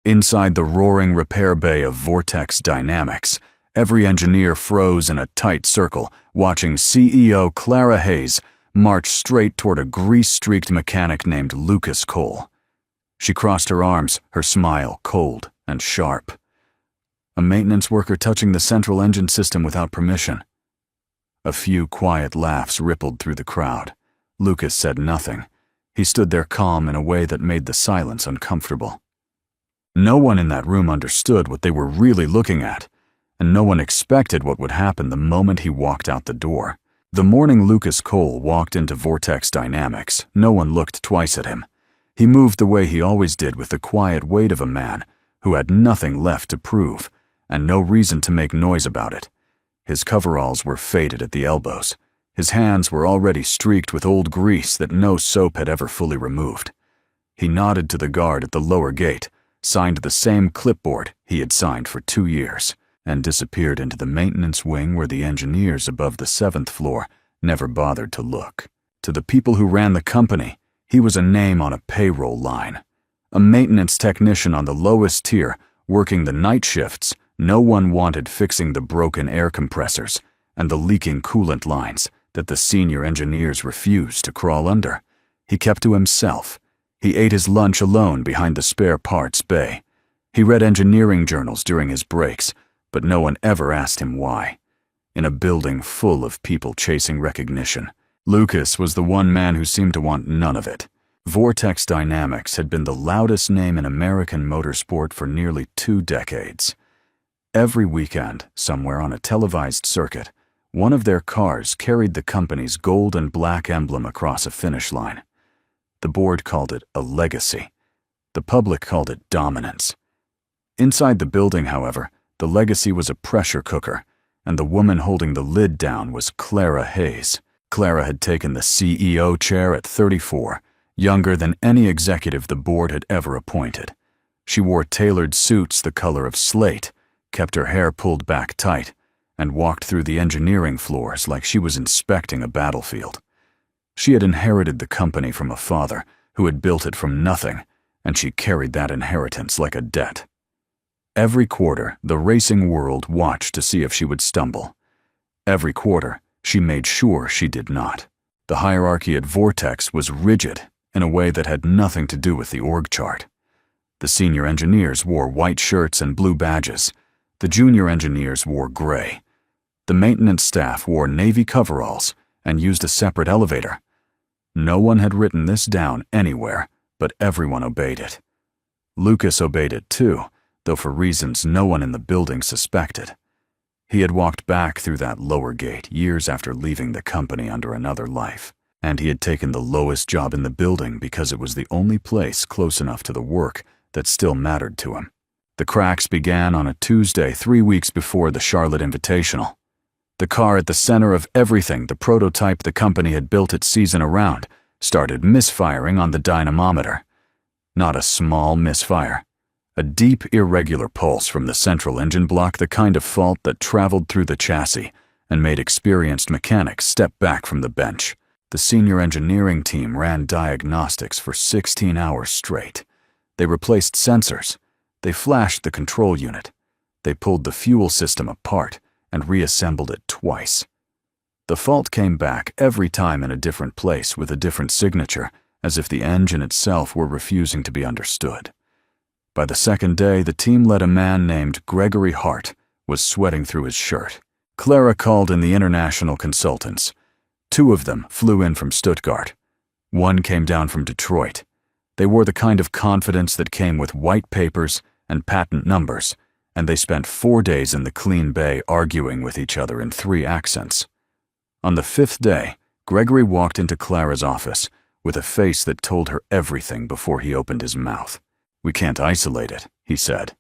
Inside the roaring repair bay of Vortex Dynamics, every engineer froze in a tight circle, watching CEO Clara Hayes march straight toward a grease-streaked mechanic named Lucas Cole. She crossed her arms, her smile cold and sharp. A maintenance worker touching the central engine system without permission. A few quiet laughs rippled through the crowd. Lucas said nothing. He stood there calm in a way that made the silence uncomfortable. No one in that room understood what they were really looking at, and no one expected what would happen the moment he walked out the door. The morning Lucas Cole walked into Vortex Dynamics, no one looked twice at him. He moved the way he always did, with the quiet weight of a man who had nothing left to prove and no reason to make noise about it. His coveralls were faded at the elbows. His hands were already streaked with old grease that no soap had ever fully removed. He nodded to the guard at the lower gate, signed the same clipboard he had signed for 2 years, and disappeared into the maintenance wing where the engineers above the 7th floor never bothered to look. To the people who ran the company, he was a name on a payroll line. A maintenance technician on the lowest tier, working the night shifts. No one wanted fixing the broken air compressors and the leaking coolant lines that the senior engineers refused to crawl under. He kept to himself. He ate his lunch alone behind the spare parts bay. He read engineering journals during his breaks, but no one ever asked him why. In a building full of people chasing recognition, Lucas was the one man who seemed to want none of it. Vortex Dynamics had been the loudest name in American motorsport for nearly 2 decades. Every weekend, somewhere on a televised circuit, one of their cars carried the company's gold and black emblem across a finish line. The board called it a legacy. The public called it dominance. Inside the building, however, the legacy was a pressure cooker, and the woman holding the lid down was Clara Hayes. Clara had taken the CEO chair at 34, younger than any executive the board had ever appointed. She wore tailored suits the color of slate, kept her hair pulled back tight, and walked through the engineering floors like she was inspecting a battlefield. She had inherited the company from a father who had built it from nothing, and she carried that inheritance like a debt. Every quarter, the racing world watched to see if she would stumble. Every quarter, she made sure she did not. The hierarchy at Vortex was rigid in a way that had nothing to do with the org chart. The senior engineers wore white shirts and blue badges. The junior engineers wore gray. The maintenance staff wore navy coveralls and used a separate elevator. No one had written this down anywhere, but everyone obeyed it. Lucas obeyed it too, though for reasons no one in the building suspected. He had walked back through that lower gate years after leaving the company under another life, and he had taken the lowest job in the building because it was the only place close enough to the work that still mattered to him. The cracks began on a Tuesday 3 weeks before the Charlotte Invitational. The car at the center of everything, the prototype the company had built its season around, started misfiring on the dynamometer. Not a small misfire. A deep, irregular pulse from the central engine block, the kind of fault that traveled through the chassis and made experienced mechanics step back from the bench. The senior engineering team ran diagnostics for 16 hours straight. They replaced sensors. They flashed the control unit. They pulled the fuel system apart and reassembled it twice. The fault came back every time in a different place with a different signature, as if the engine itself were refusing to be understood. By the second day, the team led a man named Gregory Hart was sweating through his shirt. Clara called in the international consultants. 2 of them flew in from Stuttgart. 1 came down from Detroit. They wore the kind of confidence that came with white papers and patent numbers, and they spent 4 days in the clean bay arguing with each other in 3 accents. On the 5th day, Gregory walked into Clara's office with a face that told her everything before he opened his mouth. "We can't isolate it," he said.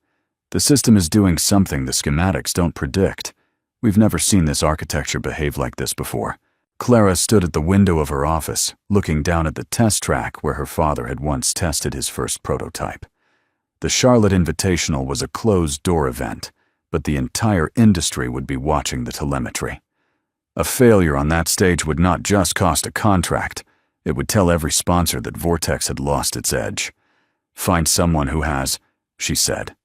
"The system is doing something the schematics don't predict. We've never seen this architecture behave like this before." Clara stood at the window of her office, looking down at the test track where her father had once tested his first prototype. The Charlotte Invitational was a closed-door event, but the entire industry would be watching the telemetry. A failure on that stage would not just cost a contract, it would tell every sponsor that Vortex had lost its edge. Find someone who has, she said.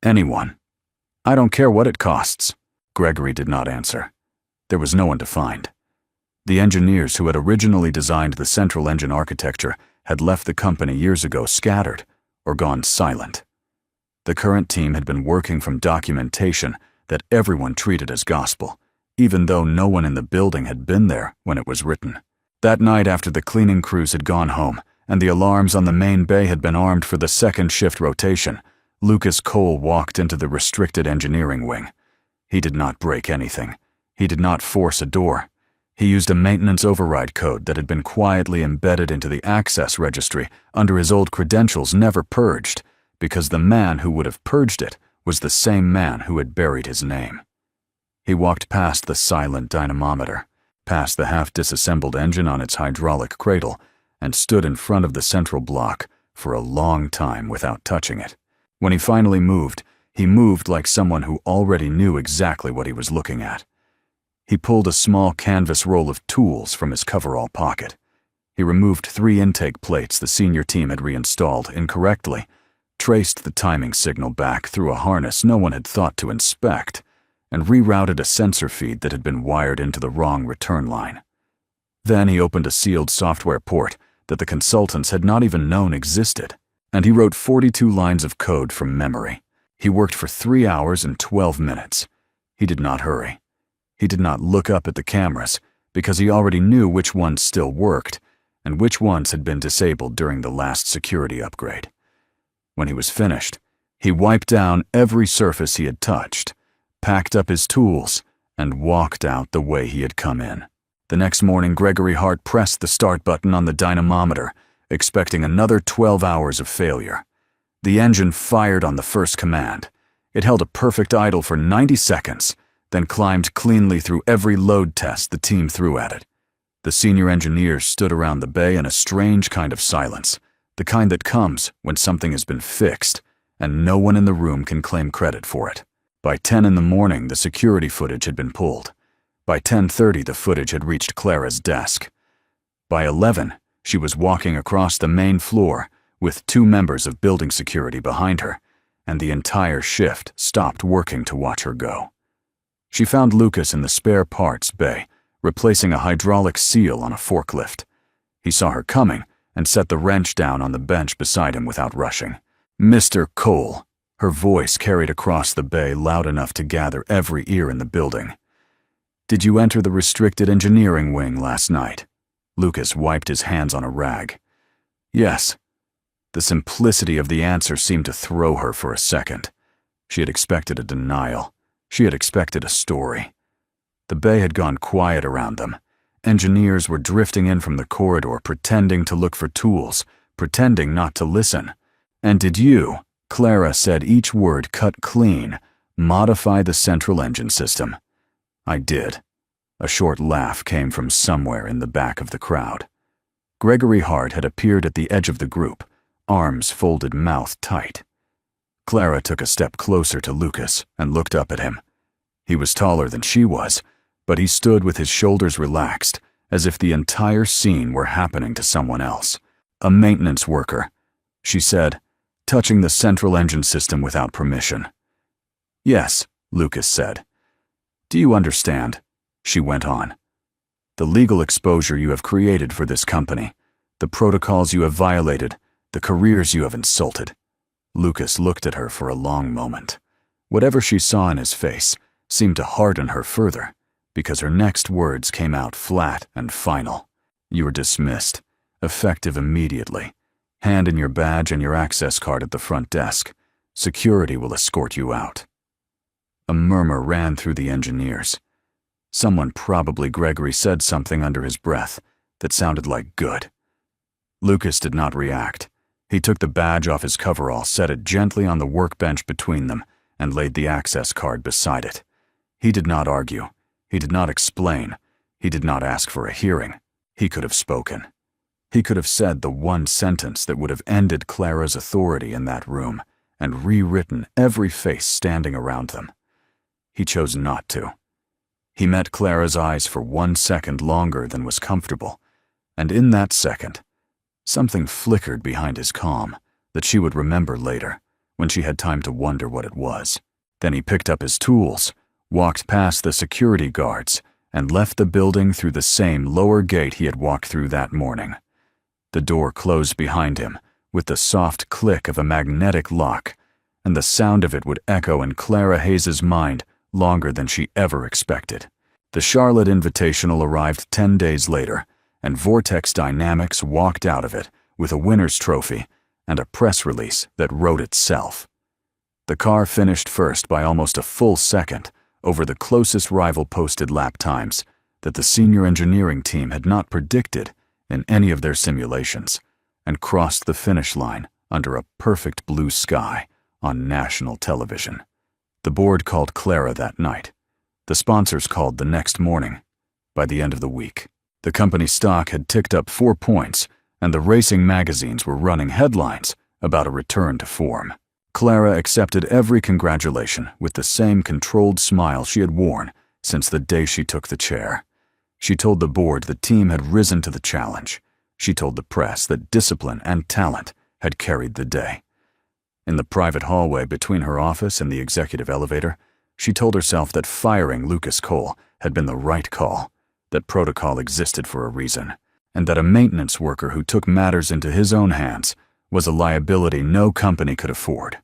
Anyone. I don't care what it costs. Gregory did not answer. There was no one to find. The engineers who had originally designed the central engine architecture had left the company years ago scattered or gone silent. The current team had been working from documentation that everyone treated as gospel, even though no one in the building had been there when it was written. That night, after the cleaning crews had gone home and the alarms on the main bay had been armed for the second shift rotation, Lucas Cole walked into the restricted engineering wing. He did not break anything. He did not force a door. He used a maintenance override code that had been quietly embedded into the access registry under his old credentials never purged, because the man who would have purged it was the same man who had buried his name. He walked past the silent dynamometer, past the half-disassembled engine on its hydraulic cradle, and stood in front of the central block for a long time without touching it. When he finally moved, he moved like someone who already knew exactly what he was looking at. He pulled a small canvas roll of tools from his coverall pocket. He removed 3 intake plates the senior team had reinstalled incorrectly, traced the timing signal back through a harness no one had thought to inspect, and rerouted a sensor feed that had been wired into the wrong return line. Then he opened a sealed software port that the consultants had not even known existed, and he wrote 42 lines of code from memory. He worked for 3 hours and 12 minutes. He did not hurry. He did not look up at the cameras, because he already knew which ones still worked and which ones had been disabled during the last security upgrade. When he was finished, he wiped down every surface he had touched, packed up his tools, and walked out the way he had come in. The next morning, Gregory Hart pressed the start button on the dynamometer, expecting another 12 hours of failure. The engine fired on the first command. It held a perfect idle for 90 seconds, then climbed cleanly through every load test the team threw at it. The senior engineers stood around the bay in a strange kind of silence, the kind that comes when something has been fixed, and no one in the room can claim credit for it. By 10 in the morning, the security footage had been pulled. By 10:30, the footage had reached Clara's desk. By 11, she was walking across the main floor with 2 members of building security behind her, and the entire shift stopped working to watch her go. She found Lucas in the spare parts bay, replacing a hydraulic seal on a forklift. He saw her coming and set the wrench down on the bench beside him without rushing. "Mr. Cole," her voice carried across the bay loud enough to gather every ear in the building. "Did you enter the restricted engineering wing last night?" Lucas wiped his hands on a rag. "Yes." The simplicity of the answer seemed to throw her for a second. She had expected a denial. She had expected a story. The bay had gone quiet around them. Engineers were drifting in from the corridor, pretending to look for tools, pretending not to listen. "And did you," Clara said each word cut clean, "modify the central engine system?" "I did." A short laugh came from somewhere in the back of the crowd. Gregory Hart had appeared at the edge of the group, arms folded, mouth tight. Clara took a step closer to Lucas and looked up at him. He was taller than she was, but he stood with his shoulders relaxed, as if the entire scene were happening to someone else. "A maintenance worker," she said, "touching the central engine system without permission." "Yes," Lucas said. "Do you understand?" she went on. "The legal exposure you have created for this company, the protocols you have violated, the careers you have insulted." Lucas looked at her for a long moment. Whatever she saw in his face seemed to harden her further, because her next words came out flat and final. "You are dismissed, effective immediately. Hand in your badge and your access card at the front desk. Security will escort you out." A murmur ran through the engineers. Someone, probably Gregory, said something under his breath that sounded like "good." Lucas did not react. He took the badge off his coverall, set it gently on the workbench between them, and laid the access card beside it. He did not argue. He did not explain. He did not ask for a hearing. He could have spoken. He could have said the one sentence that would have ended Clara's authority in that room and rewritten every face standing around them. He chose not to. He met Clara's eyes for 1 second longer than was comfortable, and in that second, something flickered behind his calm that she would remember later, when she had time to wonder what it was. Then he picked up his tools, walked past the security guards, and left the building through the same lower gate he had walked through that morning. The door closed behind him with the soft click of a magnetic lock, and the sound of it would echo in Clara Hayes' mind longer than she ever expected. The Charlotte Invitational arrived 10 days later, and Vortex Dynamics walked out of it with a winner's trophy and a press release that wrote itself. The car finished first by almost a full second over the closest rival posted lap times that the senior engineering team had not predicted in any of their simulations, and crossed the finish line under a perfect blue sky on national television. The board called Clara that night. The sponsors called the next morning. By the end of the week, the company stock had ticked up 4 points, and the racing magazines were running headlines about a return to form. Clara accepted every congratulation with the same controlled smile she had worn since the day she took the chair. She told the board the team had risen to the challenge. She told the press that discipline and talent had carried the day. In the private hallway between her office and the executive elevator, she told herself that firing Lucas Cole had been the right call, that protocol existed for a reason, and that a maintenance worker who took matters into his own hands was a liability no company could afford.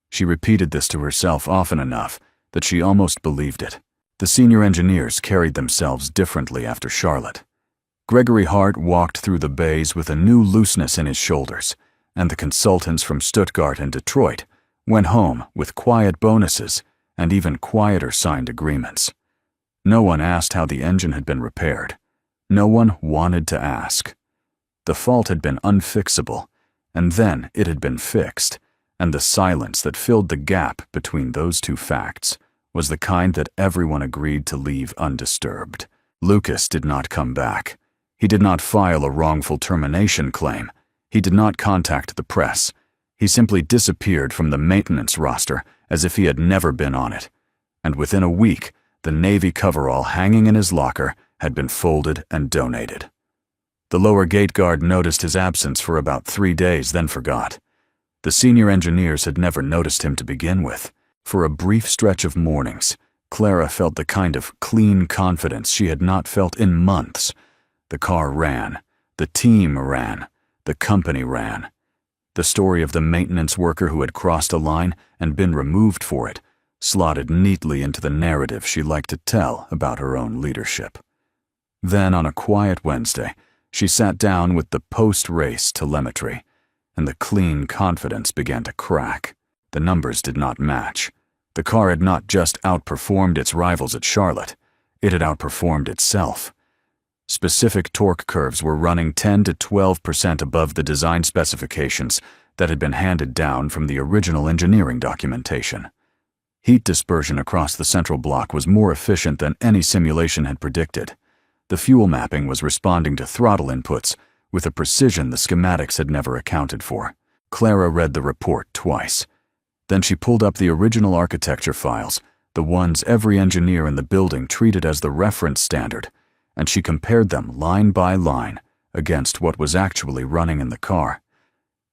She repeated this to herself often enough that she almost believed it. The senior engineers carried themselves differently after Charlotte. Gregory Hart walked through the bays with a new looseness in his shoulders, and the consultants from Stuttgart and Detroit went home with quiet bonuses and even quieter signed agreements. No one asked how the engine had been repaired. No one wanted to ask. The fault had been unfixable, and then it had been fixed, and the silence that filled the gap between those two facts was the kind that everyone agreed to leave undisturbed. Lucas did not come back. He did not file a wrongful termination claim. He did not contact the press. He simply disappeared from the maintenance roster as if he had never been on it. And within a week, the Navy coverall hanging in his locker had been folded and donated. The lower gate guard noticed his absence for about 3 days, then forgot. The senior engineers had never noticed him to begin with. For a brief stretch of mornings, Clara felt the kind of clean confidence she had not felt in months. The car ran. The team ran. The company ran. The story of the maintenance worker who had crossed a line and been removed for it slotted neatly into the narrative she liked to tell about her own leadership. Then, on a quiet Wednesday, she sat down with the post-race telemetry, and the clean confidence began to crack. The numbers did not match. The car had not just outperformed its rivals at Charlotte, it had outperformed itself. Specific torque curves were running 10 to 12% above the design specifications that had been handed down from the original engineering documentation. Heat dispersion across the central block was more efficient than any simulation had predicted. The fuel mapping was responding to throttle inputs with a precision the schematics had never accounted for. Clara read the report twice. Then she pulled up the original architecture files, the ones every engineer in the building treated as the reference standard, and she compared them line by line against what was actually running in the car.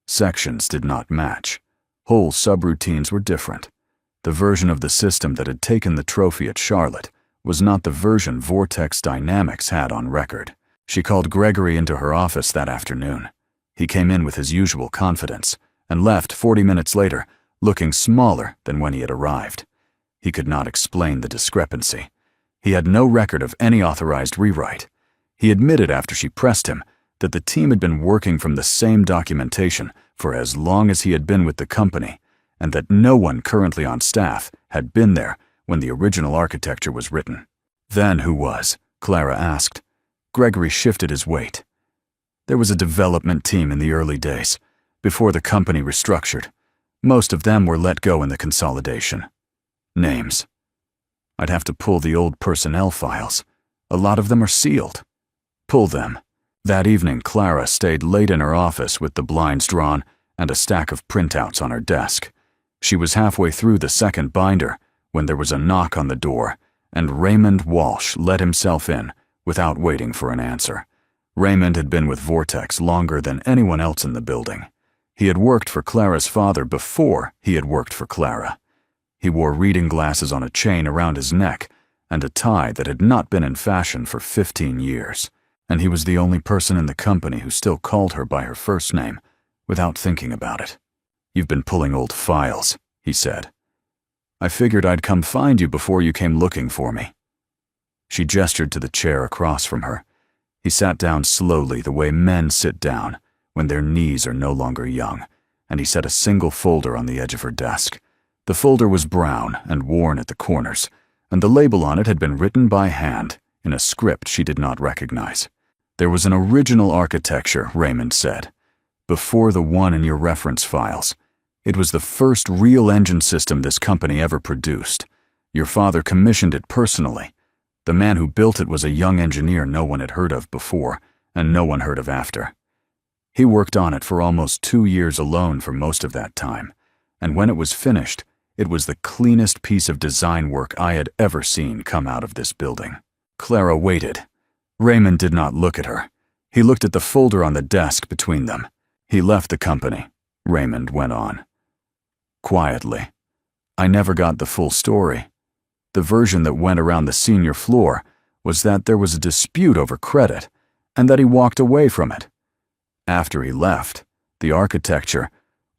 Sections did not match. Whole subroutines were different. The version of the system that had taken the trophy at Charlotte was not the version Vortex Dynamics had on record. She called Gregory into her office that afternoon. He came in with his usual confidence and left 40 minutes later, looking smaller than when he had arrived. He could not explain the discrepancy. He had no record of any authorized rewrite. He admitted after she pressed him that the team had been working from the same documentation for as long as he had been with the company, and that no one currently on staff had been there when the original architecture was written. Then who was? Clara asked. Gregory shifted his weight. There was a development team in the early days, before the company restructured. Most of them were let go in the consolidation. Names. I'd have to pull the old personnel files. A lot of them are sealed. Pull them. That evening, Clara stayed late in her office with the blinds drawn and a stack of printouts on her desk. She was halfway through the second binder when there was a knock on the door, and Raymond Walsh let himself in without waiting for an answer. Raymond had been with Vortex longer than anyone else in the building. He had worked for Clara's father before he had worked for Clara. He wore reading glasses on a chain around his neck and a tie that had not been in fashion for 15 years, and he was the only person in the company who still called her by her first name without thinking about it. "You've been pulling old files," he said. "I figured I'd come find you before you came looking for me." She gestured to the chair across from her. He sat down slowly the way men sit down when their knees are no longer young, and he set a single folder on the edge of her desk. The folder was brown and worn at the corners, and the label on it had been written by hand in a script she did not recognize. There was an original architecture, Raymond said, before the one in your reference files. It was the first real engine system this company ever produced. Your father commissioned it personally. The man who built it was a young engineer no one had heard of before, and no one heard of after. He worked on it for almost 2 years alone for most of that time, and when it was finished, it was the cleanest piece of design work I had ever seen come out of this building. Clara waited. Raymond did not look at her. He looked at the folder on the desk between them. "He left the company," Raymond went on. Quietly. "I never got the full story. The version that went around the senior floor was that there was a dispute over credit, and that he walked away from it. After he left, the architecture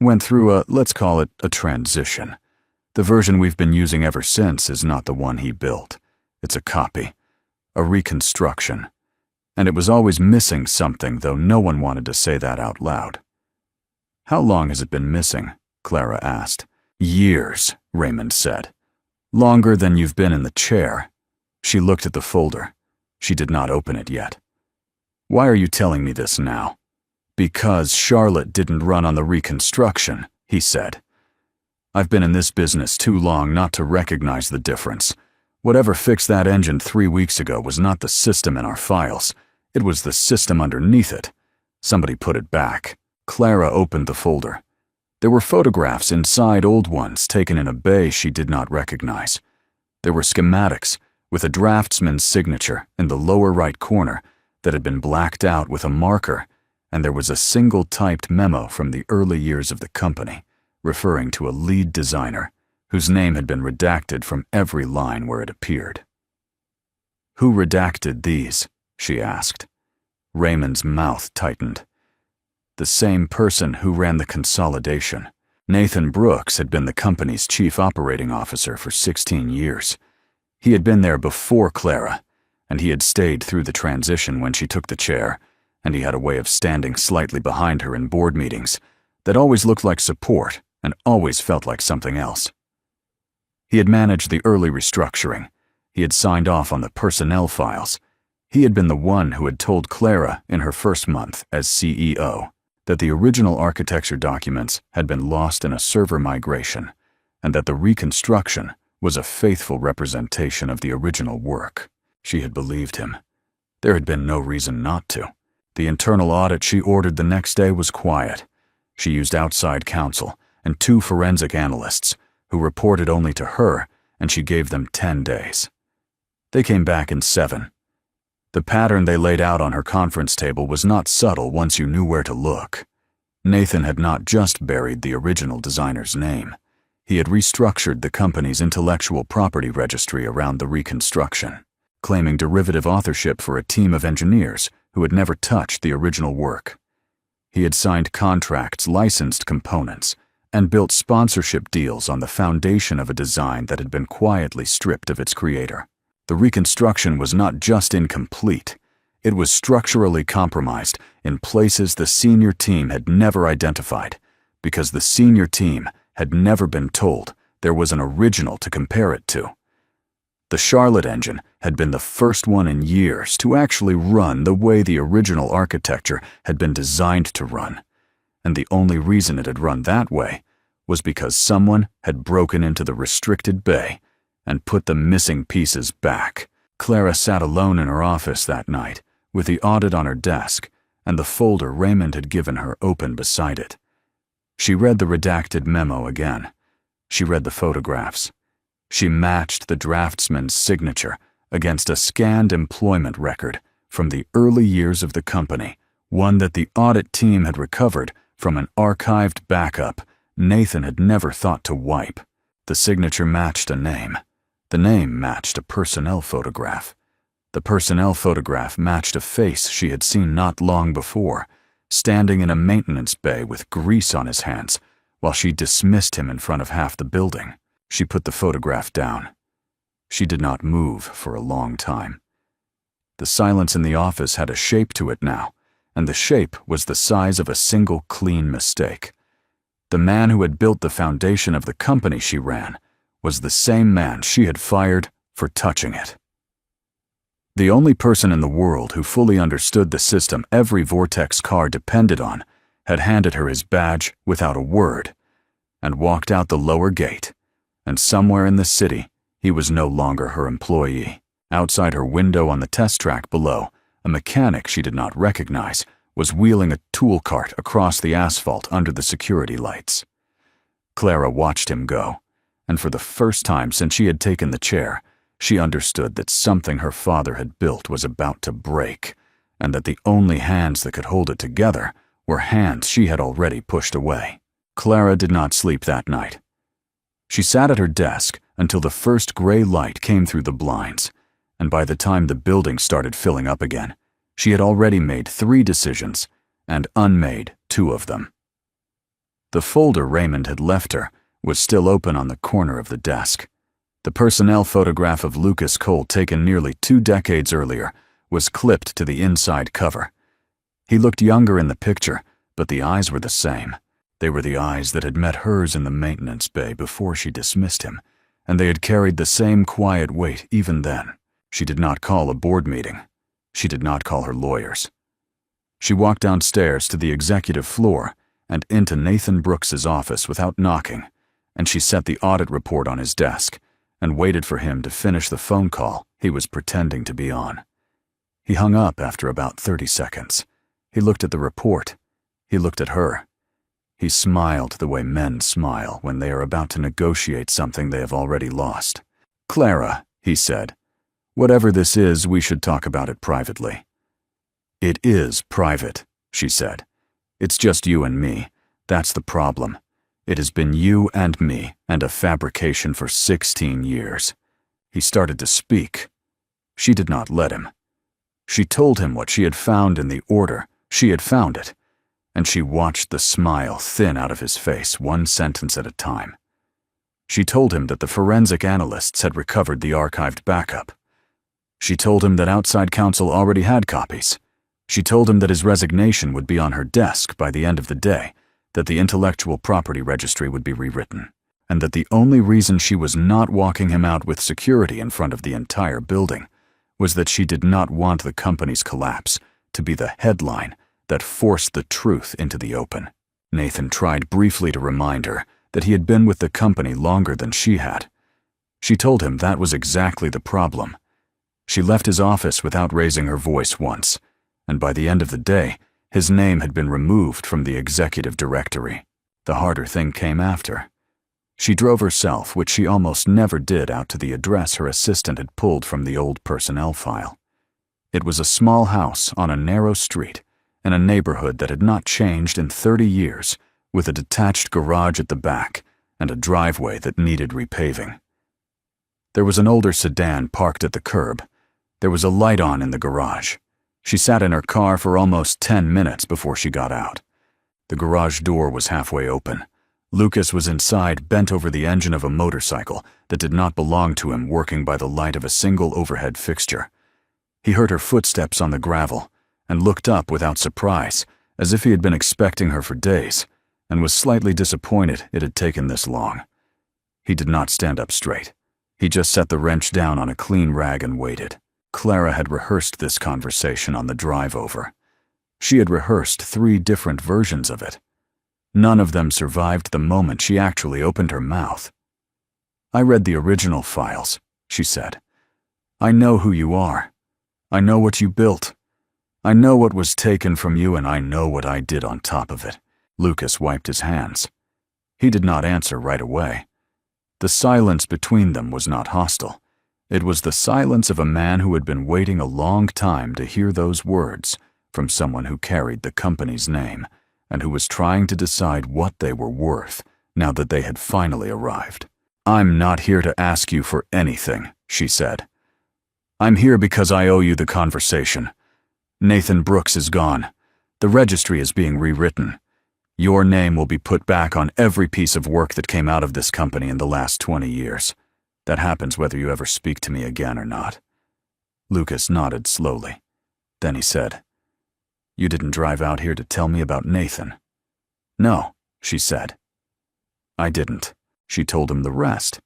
went through let's call it a transition. The version we've been using ever since is not the one he built. It's a copy, a reconstruction. And it was always missing something, though no one wanted to say that out loud." "How long has it been missing?" Clara asked. "Years," Raymond said. "Longer than you've been in the chair." She looked at the folder. She did not open it yet. "Why are you telling me this now?" "Because Charlotte didn't run on the reconstruction," he said. "I've been in this business too long not to recognize the difference. Whatever fixed that engine 3 weeks ago was not the system in our files. It was the system underneath it. Somebody put it back." Clara opened the folder. There were photographs inside old ones taken in a bay she did not recognize. There were schematics with a draftsman's signature in the lower right corner that had been blacked out with a marker, and there was a single typed memo from the early years of the company, referring to a lead designer whose name had been redacted from every line where it appeared. "Who redacted these?" she asked. Raymond's mouth tightened. "The same person who ran the consolidation. Nathan Brooks had been the company's chief operating officer for 16 years. He had been there before Clara, and he had stayed through the transition when she took the chair, and he had a way of standing slightly behind her in board meetings that always looked like support and always felt like something else. He had managed the early restructuring. He had signed off on the personnel files. He had been the one who had told Clara in her first month as CEO that the original architecture documents had been lost in a server migration, and that the reconstruction was a faithful representation of the original work. She had believed him. There had been no reason not to. The internal audit she ordered the next day was quiet. She used outside counsel and 2 forensic analysts who reported only to her, and she gave them 10 days. They came back in 7. The pattern they laid out on her conference table was not subtle once you knew where to look. Nathan had not just buried the original designer's name. He had restructured the company's intellectual property registry around the reconstruction, claiming derivative authorship for a team of engineers who had never touched the original work. He had signed contracts, licensed components, and built sponsorship deals on the foundation of a design that had been quietly stripped of its creator. The reconstruction was not just incomplete, it was structurally compromised in places the senior team had never identified, because the senior team had never been told there was an original to compare it to. The Charlotte engine had been the first one in years to actually run the way the original architecture had been designed to run, and the only reason it had run that way was because someone had broken into the restricted bay and put the missing pieces back. Clara sat alone in her office that night, with the audit on her desk and the folder Raymond had given her open beside it. She read the redacted memo again. She read the photographs. She matched the draftsman's signature against a scanned employment record from the early years of the company, one that the audit team had recovered from an archived backup Nathan had never thought to wipe. The signature matched a name. The name matched a personnel photograph. The personnel photograph matched a face she had seen not long before, standing in a maintenance bay with grease on his hands, while she dismissed him in front of half the building. She put the photograph down. She did not move for a long time. The silence in the office had a shape to it now, and the shape was the size of a single clean mistake. The man who had built the foundation of the company she ran was the same man she had fired for touching it. The only person in the world who fully understood the system every Vortex car depended on had handed her his badge without a word and walked out the lower gate, and somewhere in the city he was no longer her employee. Outside her window on the test track below, a mechanic she did not recognize was wheeling a tool cart across the asphalt under the security lights. Clara watched him go, and for the first time since she had taken the chair, she understood that something her father had built was about to break, and that the only hands that could hold it together were hands she had already pushed away. Clara did not sleep that night. She sat at her desk until the first gray light came through the blinds, and by the time the building started filling up again, she had already made 3 decisions and unmade 2 of them. The folder Raymond had left her was still open on the corner of the desk. The personnel photograph of Lucas Cole taken nearly 2 decades earlier was clipped to the inside cover. He looked younger in the picture, but the eyes were the same. They were the eyes that had met hers in the maintenance bay before she dismissed him, and they had carried the same quiet weight even then. She did not call a board meeting. She did not call her lawyers. She walked downstairs to the executive floor and into Nathan Brooks's office without knocking, and she set the audit report on his desk and waited for him to finish the phone call he was pretending to be on. He hung up after about 30 seconds. He looked at the report. He looked at her. He smiled the way men smile when they are about to negotiate something they have already lost. "Clara," he said, "whatever this is, we should talk about it privately." "It is private," she said. "It's just you and me. That's the problem. It has been you and me and a fabrication for 16 years. He started to speak. She did not let him. She told him what she had found in the order. She had found it, and she watched the smile thin out of his face 1 sentence at a time. She told him that the forensic analysts had recovered the archived backup. She told him that outside counsel already had copies. She told him that his resignation would be on her desk by the end of the day, that the intellectual property registry would be rewritten, and that the only reason she was not walking him out with security in front of the entire building was that she did not want the company's collapse to be the headline that forced the truth into the open. Nathan tried briefly to remind her that he had been with the company longer than she had. She told him that was exactly the problem. She left his office without raising her voice once, and by the end of the day, his name had been removed from the executive directory. The harder thing came after. She drove herself, which she almost never did, out to the address her assistant had pulled from the old personnel file. It was a small house on a narrow street in a neighborhood that had not changed in 30 years, with a detached garage at the back and a driveway that needed repaving. There was an older sedan parked at the curb. There was a light on in the garage. She sat in her car for almost 10 minutes before she got out. The garage door was halfway open. Lucas was inside, bent over the engine of a motorcycle that did not belong to him, working by the light of a single overhead fixture. He heard her footsteps on the gravel and looked up without surprise, as if he had been expecting her for days, and was slightly disappointed it had taken this long. He did not stand up straight. He just set the wrench down on a clean rag and waited. Clara had rehearsed this conversation on the drive over. She had rehearsed 3 different versions of it. None of them survived the moment she actually opened her mouth. "I read the original files," she said. "I know who you are. I know what you built. I know what was taken from you, and I know what I did on top of it." Lucas wiped his hands. He did not answer right away. The silence between them was not hostile. It was the silence of a man who had been waiting a long time to hear those words from someone who carried the company's name and who was trying to decide what they were worth now that they had finally arrived. "I'm not here to ask you for anything," she said. "I'm here because I owe you the conversation. Nathan Brooks is gone. The registry is being rewritten. Your name will be put back on every piece of work that came out of this company in the last 20 years. That happens whether you ever speak to me again or not." Lucas nodded slowly. Then he said, "You didn't drive out here to tell me about Nathan." "No," she said. "I didn't." She told him the rest.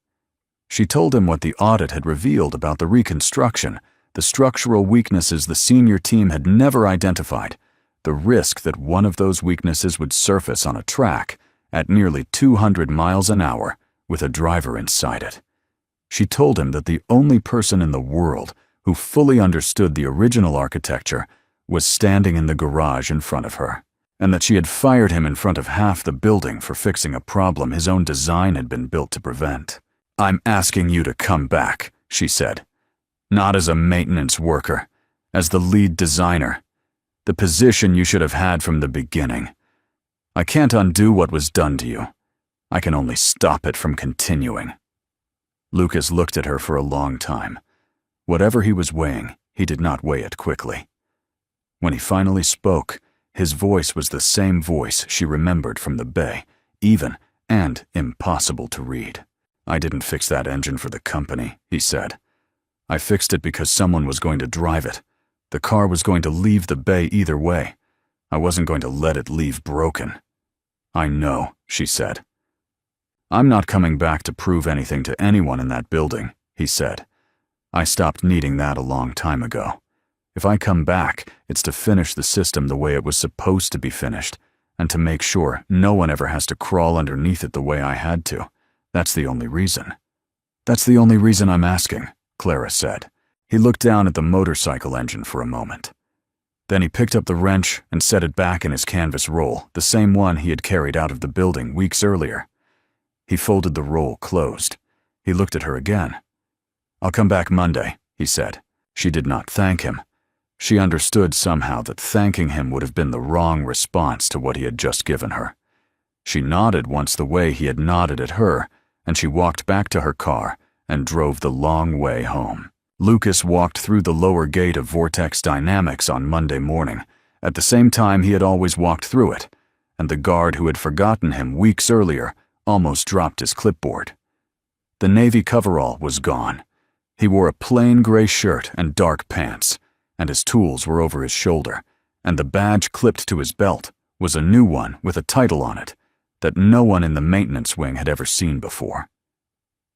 She told him what the audit had revealed about the reconstruction, the structural weaknesses the senior team had never identified, the risk that one of those weaknesses would surface on a track at nearly 200 miles an hour with a driver inside it. She told him that the only person in the world who fully understood the original architecture was standing in the garage in front of her, and that she had fired him in front of half the building for fixing a problem his own design had been built to prevent. "I'm asking you to come back," she said. "Not as a maintenance worker, as the lead designer. The position you should have had from the beginning. I can't undo what was done to you. I can only stop it from continuing." Lucas looked at her for a long time. Whatever he was weighing, he did not weigh it quickly. When he finally spoke, his voice was the same voice she remembered from the bay, even and impossible to read. "I didn't fix that engine for the company," he said. "I fixed it because someone was going to drive it. The car was going to leave the bay either way. I wasn't going to let it leave broken." "I know," she said. "I'm not coming back to prove anything to anyone in that building," he said. "I stopped needing that a long time ago. If I come back, it's to finish the system the way it was supposed to be finished, and to make sure no one ever has to crawl underneath it the way I had to. That's the only reason." "That's the only reason I'm asking," Clara said. He looked down at the motorcycle engine for a moment. Then he picked up the wrench and set it back in his canvas roll, the same one he had carried out of the building weeks earlier. He folded the roll closed. He looked at her again. "I'll come back Monday," he said. She did not thank him. She understood somehow that thanking him would have been the wrong response to what he had just given her. She nodded once the way he had nodded at her, and she walked back to her car and drove the long way home. Lucas walked through the lower gate of Vortex Dynamics on Monday morning, at the same time he had always walked through it, and the guard who had forgotten him weeks earlier almost dropped his clipboard. The navy coverall was gone. He wore a plain gray shirt and dark pants, and his tools were over his shoulder, and the badge clipped to his belt was a new one with a title on it that no one in the maintenance wing had ever seen before.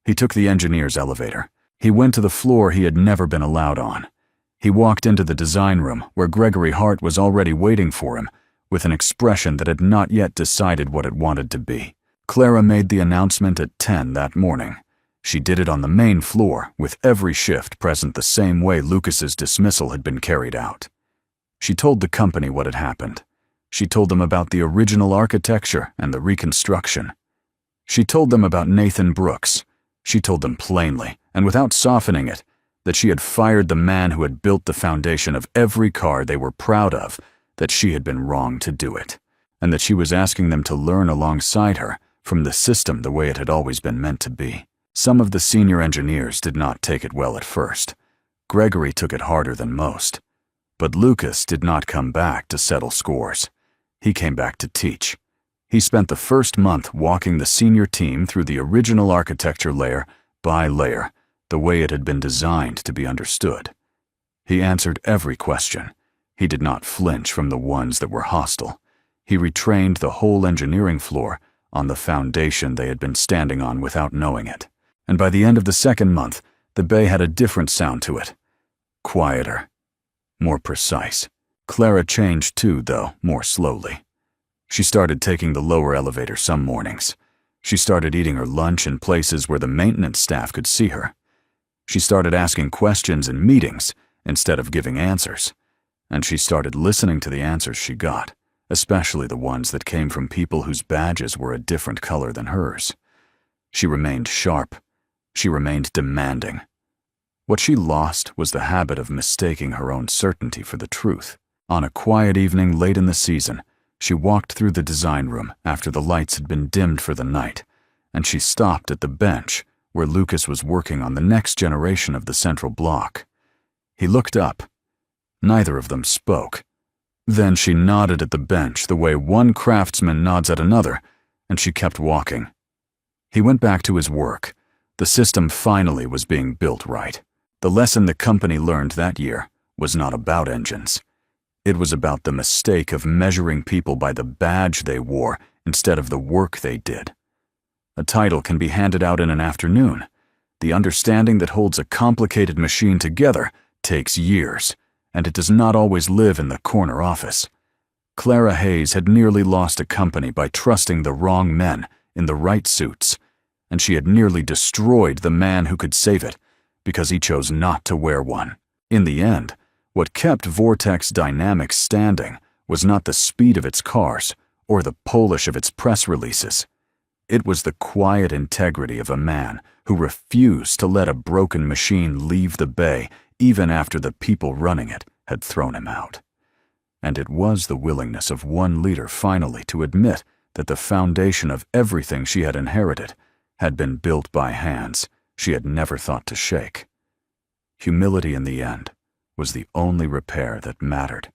He took the engineer's elevator. He went to the floor he had never been allowed on. He walked into the design room where Gregory Hart was already waiting for him with an expression that had not yet decided what it wanted to be. Clara made the announcement at 10 that morning. She did it on the main floor, with every shift present the same way Lucas's dismissal had been carried out. She told the company what had happened. She told them about the original architecture and the reconstruction. She told them about Nathan Brooks. She told them plainly, and without softening it, that she had fired the man who had built the foundation of every car they were proud of, that she had been wrong to do it, and that she was asking them to learn alongside her from the system the way it had always been meant to be. Some of the senior engineers did not take it well at first. Gregory took it harder than most. But Lucas did not come back to settle scores. He came back to teach. He spent the first month walking the senior team through the original architecture layer by layer, the way it had been designed to be understood. He answered every question. He did not flinch from the ones that were hostile. He retrained the whole engineering floor on the foundation they had been standing on without knowing it. And by the end of the second month, the bay had a different sound to it. Quieter. More precise. Clara changed too, though, more slowly. She started taking the lower elevator some mornings. She started eating her lunch in places where the maintenance staff could see her. She started asking questions in meetings instead of giving answers. And she started listening to the answers she got, especially the ones that came from people whose badges were a different color than hers. She remained sharp. She remained demanding. What she lost was the habit of mistaking her own certainty for the truth. On a quiet evening late in the season, She walked through the design room after the lights had been dimmed for the night, and she stopped at the bench where Lucas was working on the next generation of the central block. He looked up. Neither of them spoke. Then she nodded at the bench the way one craftsman nods at another, and she kept walking. He went back to his work. The system finally was being built right. The lesson the company learned that year was not about engines. It was about the mistake of measuring people by the badge they wore instead of the work they did. A title can be handed out in an afternoon. The understanding that holds a complicated machine together takes years, and it does not always live in the corner office. Clara Hayes had nearly lost a company by trusting the wrong men in the right suits, and she had nearly destroyed the man who could save it because he chose not to wear one. In the end, what kept Vortex Dynamics standing was not the speed of its cars or the polish of its press releases. It was the quiet integrity of a man who refused to let a broken machine leave the bay even after the people running it had thrown him out. And it was the willingness of one leader finally to admit that the foundation of everything she had inherited had been built by hands she had never thought to shake. Humility in the end was the only repair that mattered.